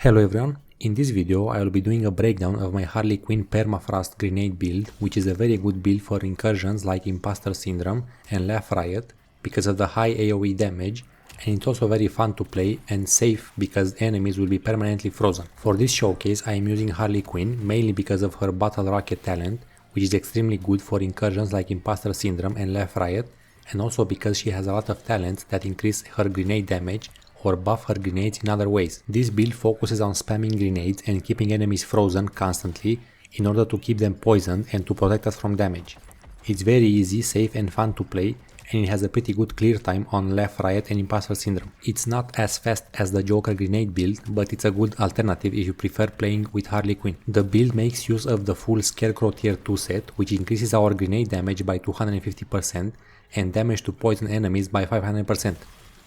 Hello everyone, in this video I will be doing a breakdown of my Harley Quinn Permafrost grenade build, which is a very good build for incursions like Imposter Syndrome and Riot because of the high AoE damage, and it's also very fun to play and safe because enemies will be permanently frozen. For this showcase I am using Harley Quinn mainly because of her Battle Rocket talent, which is extremely good for incursions like Imposter Syndrome and Riot, and also because she has a lot of talents that increase her grenade damage or buff her grenades in other ways. This build focuses on spamming grenades and keeping enemies frozen constantly in order to keep them poisoned and to protect us from damage. It's very easy, safe and fun to play, and it has a pretty good clear time on Riot and Imposter Syndrome. It's not as fast as the Joker grenade build, but it's a good alternative if you prefer playing with Harley Quinn. The build makes use of the full Scarecrow tier 2 set, which increases our grenade damage by 250% and damage to poison enemies by 500%.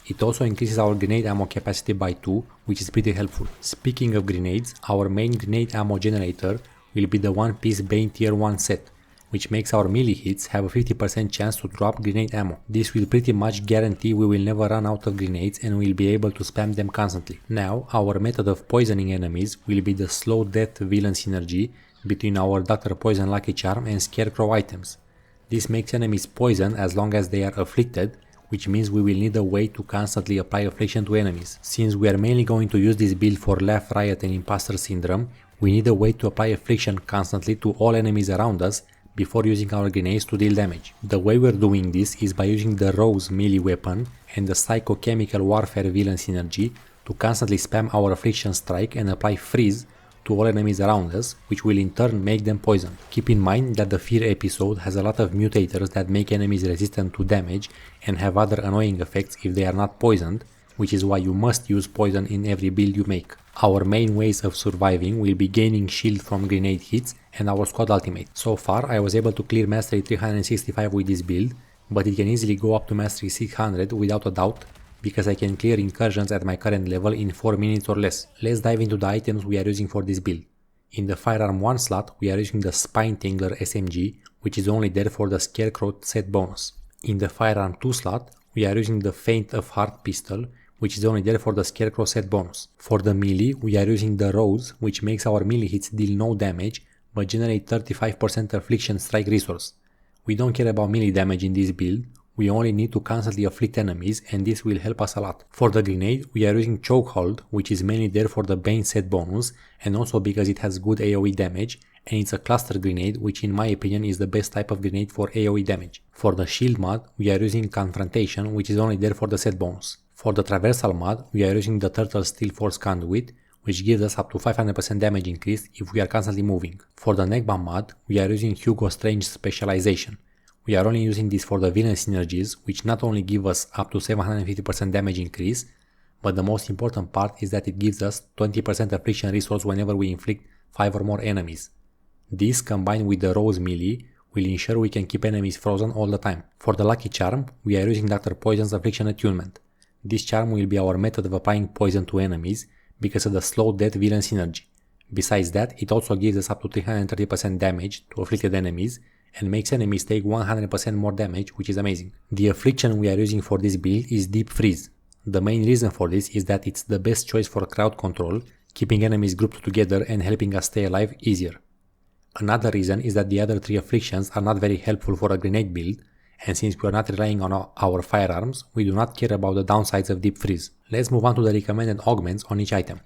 It also increases our grenade ammo capacity by 2, which is pretty helpful. Speaking of grenades, our main grenade ammo generator will be the one-piece Bane tier 1 set, which makes our melee hits have a 50% chance to drop grenade ammo. This will pretty much guarantee we will never run out of grenades and we'll be able to spam them constantly. Now, our method of poisoning enemies will be the slow death villain synergy between our Dr. Poison Lucky Charm and Scarecrow items. This makes enemies poison as long as they are afflicted, which means we will need a way to constantly apply affliction to enemies. Since we are mainly going to use this build for Riot and Imposter Syndrome, we need a way to apply affliction constantly to all enemies around us before using our grenades to deal damage. The way we're doing this is by using the Rose melee weapon and the Psychochemical Warfare villain synergy to constantly spam our affliction strike and apply freeze to all enemies around us, which will in turn make them poisoned. Keep in mind that the Fear episode has a lot of mutators that make enemies resistant to damage and have other annoying effects if they are not poisoned, which is why you must use poison in every build you make. Our main ways of surviving will be gaining shield from grenade hits and our squad ultimate. So far I was able to clear mastery 365 with this build, but it can easily go up to mastery 600 without a doubt, because I can clear incursions at my current level in 4 minutes or less. Let's dive into the items we are using for this build. In the firearm 1 slot we are using the Spine Tingler SMG, which is only there for the Scarecrow set bonus. In the firearm 2 slot we are using the Feint of Heart pistol, which is only there for the Scarecrow set bonus. For the melee we are using the Rose, which makes our melee hits deal no damage but generate 35% affliction strike resource. We don't care about melee damage in this build, we only need to constantly afflict enemies and this will help us a lot. For the grenade we are using Chokehold, which is mainly there for the Bane set bonus and also because it has good AoE damage, and it's a cluster grenade, which in my opinion is the best type of grenade for AoE damage. For the shield mod we are using Confrontation, which is only there for the set bonus. For the traversal mod we are using the Turtle Steel Force Conduit, which gives us up to 500% damage increase if we are constantly moving. For the neckband mod we are using Hugo Strange Specialization. We are only using this for the villain synergies, which not only give us up to 750% damage increase, but the most important part is that it gives us 20% affliction resource whenever we inflict 5 or more enemies. This combined with the Rose melee will ensure we can keep enemies frozen all the time. For the Lucky Charm we are using Dr. Poison's affliction attunement. This charm will be our method of applying poison to enemies because of the slow death villain synergy. Besides that, it also gives us up to 330% damage to afflicted enemies and makes enemies take 100% more damage, which is amazing. The affliction we are using for this build is Deep Freeze. The main reason for this is that it's the best choice for crowd control, keeping enemies grouped together and helping us stay alive easier. Another reason is that the other 3 afflictions are not very helpful for a grenade build, and since we are not relying on our firearms, we do not care about the downsides of Deep Freeze. Let's move on to the recommended augments on each item.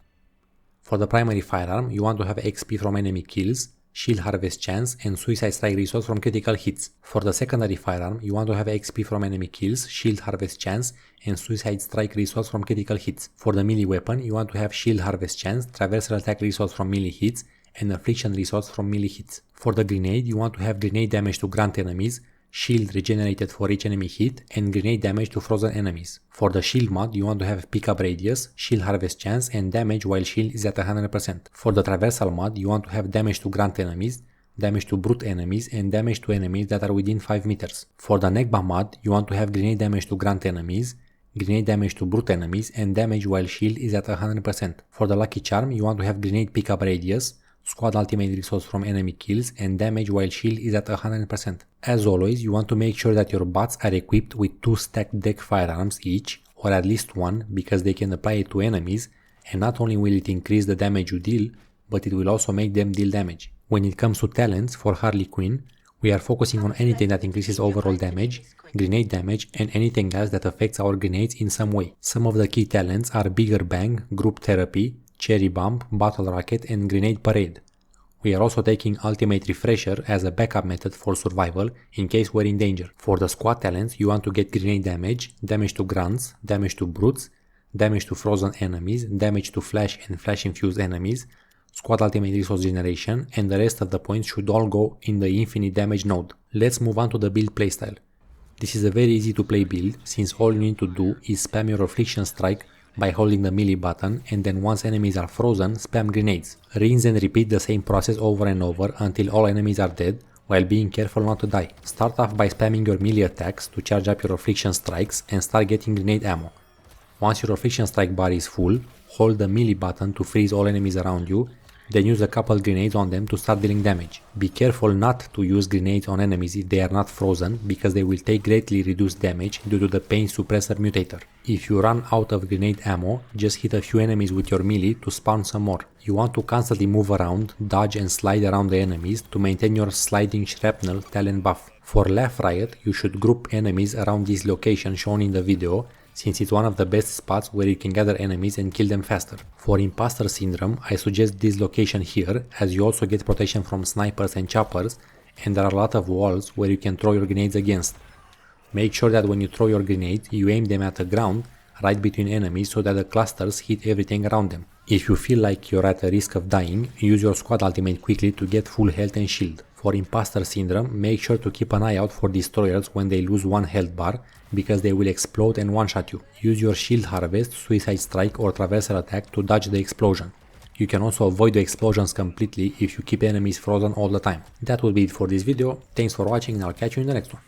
For the primary firearm you want to have XP from enemy kills, shield harvest chance and suicide strike resource from critical hits. For the secondary firearm you want to have XP from enemy kills, shield harvest chance and suicide strike resource from critical hits. For the melee weapon you want to have shield harvest chance, traversal attack resource from melee hits and affliction resource from melee hits. For the grenade you want to have grenade damage to grunt enemies, shield regenerated for each enemy hit and grenade damage to frozen enemies. For the shield mod you want to have pickup radius, shield harvest chance and damage while shield is at 100%. For the traversal mod you want to have damage to grunt enemies, damage to brute enemies and damage to enemies that are within 5 meters. For the neckband mod you want to have grenade damage to grunt enemies, grenade damage to brute enemies and damage while shield is at 100%. For the lucky charm you want to have grenade pickup radius, squad ultimate resource from enemy kills and damage while shield is at 100%. As always, you want to make sure that your bots are equipped with 2 stacked deck firearms each, or at least 1, because they can apply it to enemies and not only will it increase the damage you deal, but it will also make them deal damage. When it comes to talents for Harley Quinn, we are focusing on anything that increases overall damage, grenade damage, and anything else that affects our grenades in some way. Some of the key talents are Bigger Bang, Group Therapy, Cherry Bomb, Battle Rocket, and Grenade Parade. We are also taking Ultimate Refresher as a backup method for survival in case we're in danger. For the squad talents, you want to get grenade damage, damage to grunts, damage to brutes, damage to frozen enemies, damage to flash and flash infused enemies, squad ultimate resource generation, and the rest of the points should all go in the infinite damage node. Let's move on to the build playstyle. This is a very easy to play build, since all you need to do is spam your Affliction Strike by holding the melee button, and then once enemies are frozen, spam grenades. Rinse and repeat the same process over and over until all enemies are dead, while being careful not to die. Start off by spamming your melee attacks to charge up your Affliction Strikes and start getting grenade ammo. Once your Affliction Strike bar is full, hold the melee button to freeze all enemies around you, then use a couple grenades on them to start dealing damage. Be careful not to use grenades on enemies if they are not frozen, because they will take greatly reduced damage due to the pain suppressor mutator. If you run out of grenade ammo, just hit a few enemies with your melee to spawn some more. You want to constantly move around, dodge and slide around the enemies to maintain your sliding shrapnel talent buff. For Laugh Riot, you should group enemies around this location shown in the video, since it's one of the best spots where you can gather enemies and kill them faster. For Imposter Syndrome, I suggest this location here, as you also get protection from snipers and choppers, and there are a lot of walls where you can throw your grenades against. Make sure that when you throw your grenades, you aim them at the ground, right between enemies, so that the clusters hit everything around them. If you feel like you're at a risk of dying, use your squad ultimate quickly to get full health and shield. For Imposter Syndrome, make sure to keep an eye out for destroyers when they lose one health bar, because they will explode and one-shot you. Use your Shield Harvest, Suicide Strike or Traversal Attack to dodge the explosion. You can also avoid the explosions completely if you keep enemies frozen all the time. That will be it for this video. Thanks for watching and I'll catch you in the next one.